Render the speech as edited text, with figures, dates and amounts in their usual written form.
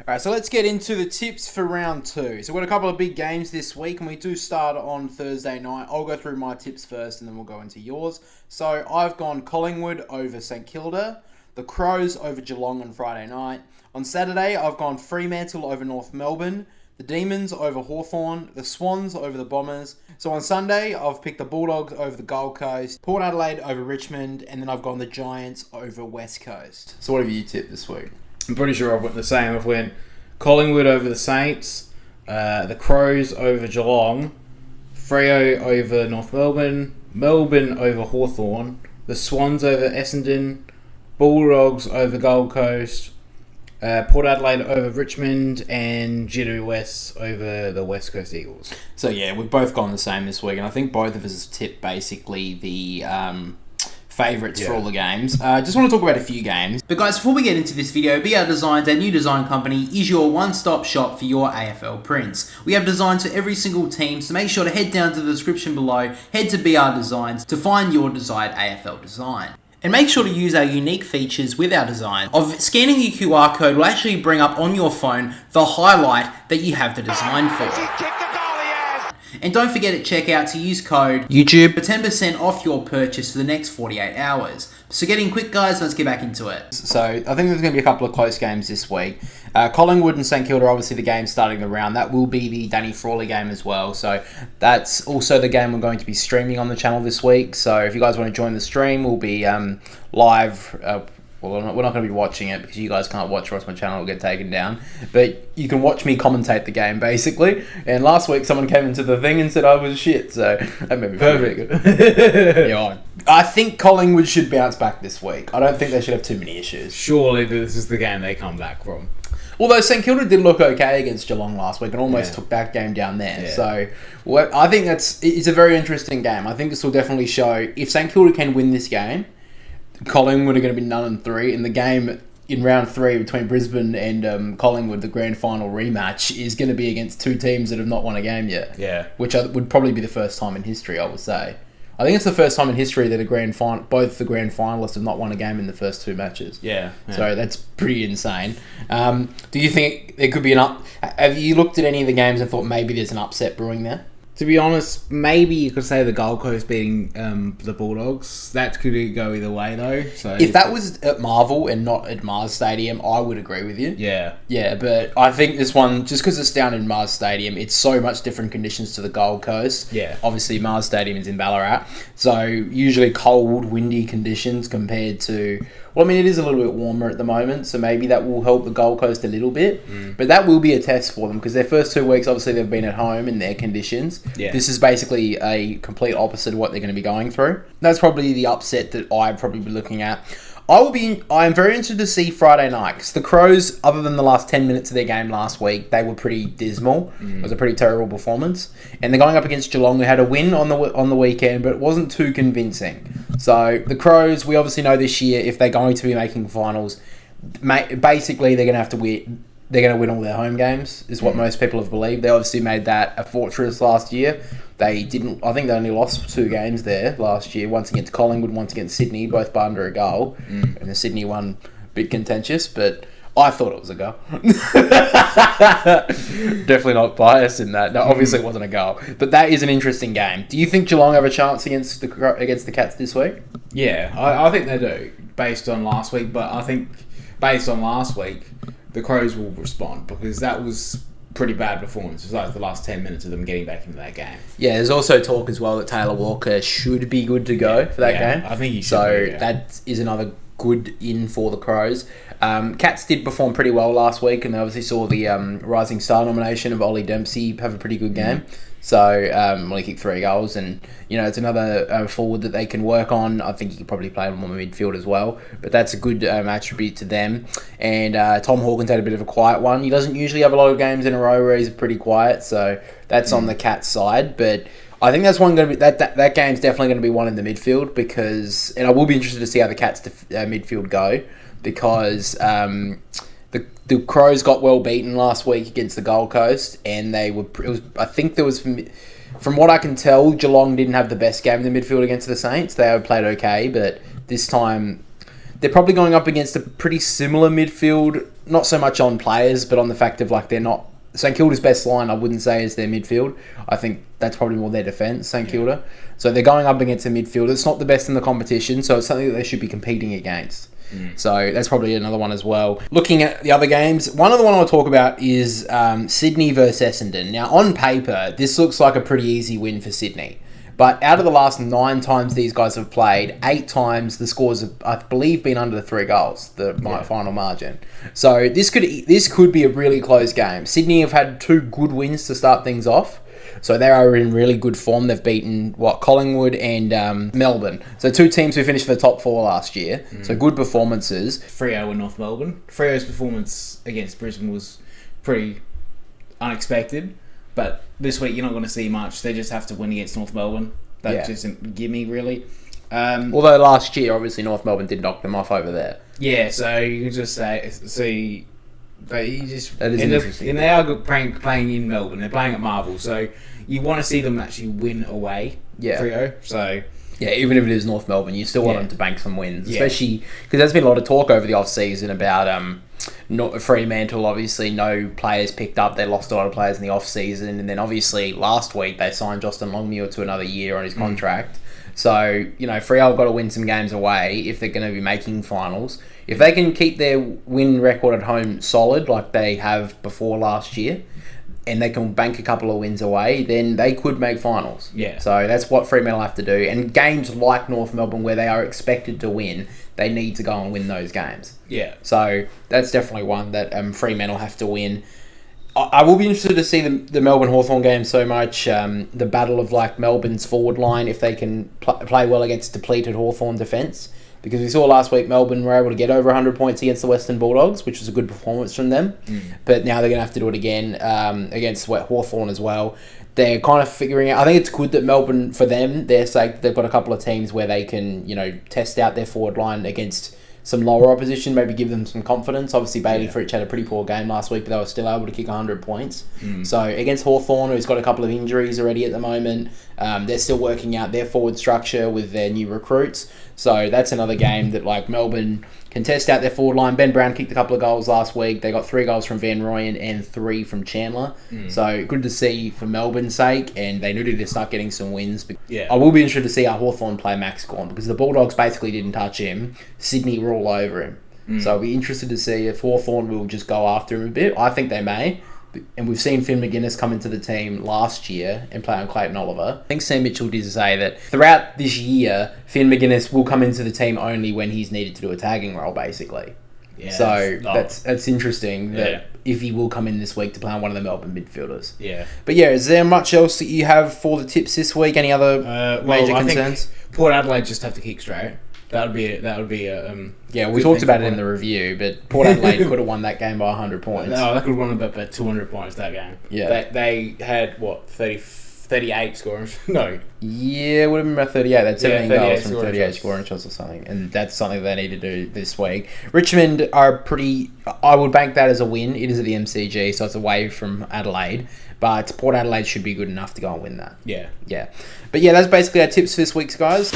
Alright, so let's get into the tips for round two. So we've got a couple of big games this week, and we do start on Thursday night. I'll go through my tips first, and then we'll go into yours. So I've gone Collingwood over St Kilda, the Crows over Geelong on Friday night. On Saturday, I've gone Fremantle over North Melbourne, the Demons over Hawthorn, the Swans over the Bombers. So on Sunday, I've picked the Bulldogs over the Gold Coast, Port Adelaide over Richmond, and then I've gone the Giants over West Coast. So what have you tipped this week? I'm pretty sure I've went the same. I've went Collingwood over the Saints, the Crows over Geelong, Freo over North Melbourne, Melbourne over Hawthorn, the Swans over Essendon, Bulldogs over Gold Coast, Port Adelaide over Richmond, and GWS over the West Coast Eagles. So yeah, we've both gone the same this week, and I think both of us have tipped basically the favourites for all the games. Just want to talk about a few games. But guys, before we get into this video, BR Designs, our new design company, is your one-stop shop for your AFL prints. We have designs for every single team, so make sure to head down to the description below, head to BR Designs to find your desired AFL design. And make sure to use our unique features with our design of scanning your QR code will actually bring up on your phone the highlight that you have the design for. And don't forget at checkout to use code YouTube for 10% off your purchase for the next 48 hours. So getting quick guys, let's get back into it. So I think there's going to be a couple of close games this week. Collingwood and St Kilda are obviously the game starting the round. That will be the Danny Frawley game as well. So that's also the game we're going to be streaming on the channel this week. So if you guys want to join the stream, we'll be live. Well, we're not going to be watching it because you guys can't watch or else my channel will get taken down. But you can watch me commentate the game, basically. And last week, someone came into the thing and said I was shit. So that made me perfect. Yeah, I think Collingwood should bounce back this week. I don't think they should have too many issues. Surely this is the game they come back from. Although St Kilda did look okay against Geelong last week and almost took that game down there. Yeah. So I think it's a very interesting game. I think this will definitely show if St Kilda can win this game, Collingwood are going to be 9-3, and the game in round 3 between Brisbane and Collingwood, the grand final rematch, is going to be against two teams that have not won a game yet. Yeah, which would probably be the first time in history, I would say. I think it's the first time in history that both the grand finalists have not won a game in the first two matches. Yeah. So that's pretty insane. Do you think there could be have you looked at any of the games and thought maybe there's an upset brewing there? To be honest, maybe you could say the Gold Coast beating the Bulldogs. That could go either way, though. So if that was at Marvel and not at Mars Stadium, I would agree with you. Yeah. Yeah, but I think this one, just because it's down in Mars Stadium, it's so much different conditions to the Gold Coast. Yeah. Obviously, Mars Stadium is in Ballarat, so usually cold, windy conditions compared to... Well, I mean, it is a little bit warmer at the moment, so maybe that will help the Gold Coast a little bit. But that will be a test for them, because their first 2 weeks, obviously, they've been at home in their conditions. Yeah. This is basically a complete opposite of what they're going to be going through. That's probably the upset that I'd probably be looking at. I'm very interested to see Friday night, because the Crows, other than the last 10 minutes of their game last week, they were pretty dismal. It was a pretty terrible performance. And they're going up against Geelong, who had a win on the weekend, but it wasn't too convincing. So the Crows, we obviously know this year, if they're going to be making finals, basically they're going to have to win. They're going to win all their home games, is what most people have believed. They obviously made that a fortress last year. They didn't. I think they only lost 2 games there last year. Once against Collingwood, once against Sydney, both by under a goal. And the Sydney one, a bit contentious, but I thought it was a goal. Definitely not biased in that. No, obviously it wasn't a goal. But that is an interesting game. Do you think Geelong have a chance against the Cats this week? Yeah, I think they do, based on last week. But I think, based on last week, the Crows will respond, because that was pretty bad performance. It was like the last 10 minutes of them getting back into that game. Yeah, there's also talk as well that Taylor Walker should be good to go for that game. I think he should. So that is another good in for the Crows. Cats did perform pretty well last week, and they obviously saw the Rising Star nomination of Ollie Dempsey have a pretty good game. So, he kicked 3 goals, and, it's another forward that they can work on. I think he could probably play on the midfield as well, but that's a good attribute to them. And Tom Hawkins had a bit of a quiet one. He doesn't usually have a lot of games in a row where he's pretty quiet, so that's on the Cats side. But I think that's one going to be that game's definitely going to be one in the midfield, because, and I will be interested to see how the Cats midfield go, because the Crows got well beaten last week against the Gold Coast, and from what I can tell, Geelong didn't have the best game in the midfield against the Saints. They played okay, but this time They're probably going up against a pretty similar midfield, not so much on players, but on the fact of like they're not... St Kilda's best line, I wouldn't say, is their midfield. I think that's probably more their defence, St Kilda. So they're going up against a midfield. It's not the best in the competition, so it's something that they should be competing against. So that's probably another one as well. Looking at the other games, one of the one I want to talk about is Sydney versus Essendon. Now, on paper, this looks like a pretty easy win for Sydney. But out of the last 9 times these guys have played, 8 times the scores have, I believe, been under the 3 goals, the final margin. So this could be a really close game. Sydney have had 2 good wins to start things off. So they are in really good form. They've beaten, Collingwood and Melbourne. So 2 teams who finished for the top 4 last year. So good performances. Freo and North Melbourne. Freo's performance against Brisbane was pretty unexpected. But this week, you're not going to see much. They just have to win against North Melbourne. That just isn't a gimme, really. Although last year, obviously, North Melbourne did knock them off over there. Yeah, so you can just say... But you just... That is interesting. And they are playing in Melbourne. They're playing at Marvel. So you want to see them actually win away, Freo. So... Yeah, even if it is North Melbourne, you still want them to bank some wins. Especially because there's been a lot of talk over the off-season about not Fremantle, obviously, no players picked up. They lost a lot of players in the off-season. And then, obviously, last week, they signed Justin Longmuir to another year on his contract. So, Freo have got to win some games away if they're going to be making finals. If they can keep their win record at home solid, like they have before last year, and they can bank a couple of wins away, then they could make finals. Yeah. So that's what Fremantle have to do. And games like North Melbourne, where they are expected to win, they need to go and win those games. Yeah. So that's definitely one that Fremantle have to win. I will be interested to see the Melbourne Hawthorn game so much. The battle of Melbourne's forward line, if they can play well against depleted Hawthorn defence. Because we saw last week Melbourne were able to get over 100 points against the Western Bulldogs, which was a good performance from them. But now they're going to have to do it again against Hawthorn as well. They're kind of figuring out... I think it's good that Melbourne, for them, their sake, they've got a couple of teams where they can, test out their forward line against some lower opposition, maybe give them some confidence. Obviously, Bailey Fritsch had a pretty poor game last week, but they were still able to kick 100 points. So against Hawthorn, who's got a couple of injuries already at the moment, they're still working out their forward structure with their new recruits. So that's another game that Melbourne can test out their forward line. Ben Brown kicked a couple of goals last week. They got 3 goals from Van Rooyen and 3 from Chandler. So good to see for Melbourne's sake, and they needed to start getting some wins. I will be interested to see how Hawthorn play Max Gawn, because the Bulldogs basically didn't touch him. Sydney were all over him. So I'll be interested to see if Hawthorn will just go after him a bit. I think they may. And we've seen Finn McGuinness come into the team last year and play on Clayton Oliver. I think Sam Mitchell did say that throughout this year, Finn McGuinness will come into the team only when he's needed to do a tagging role, basically. Yeah, so that's interesting that if he will come in this week to play on one of the Melbourne midfielders. Yeah. But is there much else that you have for the tips this week? Any other major concerns? I think Port Adelaide just have to kick straight. That would be a we talked about it in the review, but Port Adelaide could have won that game by 100 points. No, they could have won about 200 points that game. Yeah. They had 38 scorers. No. Yeah, it would have been about 38. They had 17 goals from 38 scoring shots or something, and that's something they need to do this week. Richmond are I would bank that as a win. It is at the MCG, so it's away from Adelaide. But Port Adelaide should be good enough to go and win that. Yeah. Yeah. But that's basically our tips for this week, guys.